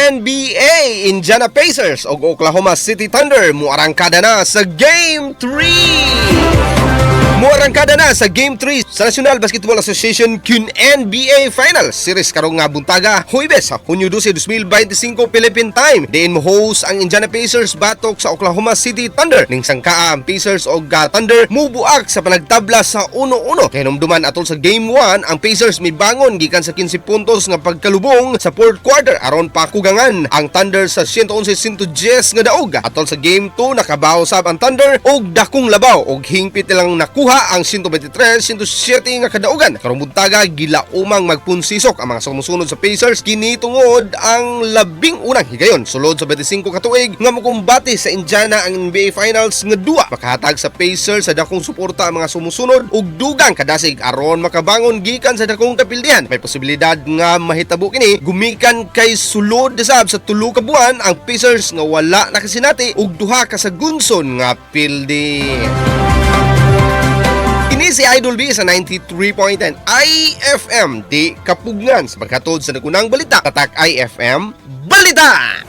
NBA, Indiana Pacers o Oklahoma City Thunder muarangkada na sa Game 3. Muarangkada na sa Game 3 sa National Basketball Association NBA Finals Series karong nga buntaga Huwebes sa Hunyo 12, 2025 Philippine Time. Diin mo host ang Indiana Pacers batok sa Oklahoma City Thunder. Ning sangkaa ang Pacers o Thunder mubuak sa panagtabla sa 1-1. Kay numduman atol sa Game 1 ang Pacers mibangon gikan sa 15 puntos nga pagkalubong sa fourth quarter aron pakugangan ang Thunder sa 111-110 nga daog. Atol sa Game 2 nakabaw sab ang Thunder og dakong labaw og hingpit nilang nakuha ang 123-107 nga kadaugan. Karong buntaga gilaumang magpunsisok ang mga sumusunod sa Pacers kini tungod ang labing unang higayon sulod sa 25 ka tuig nga mokumbati sa Indiana ang NBA Finals nga duwa. Makahatag sa Pacers sa dakong suporta ang mga sumusunod ug dugang kadasig aron makabangon gikan sa dakong kapildihan. May posibilidad nga mahitabo kini gumikan kay sulod sab sa tulo ka buwan ang Pacers nga wala nakasinati ug duha ka sa gunson nga pildi. Ini si Idol B sa 93.10 iFM di Kapugnan sa pagkatod sa nagunang balita. Tatak iFM Balita!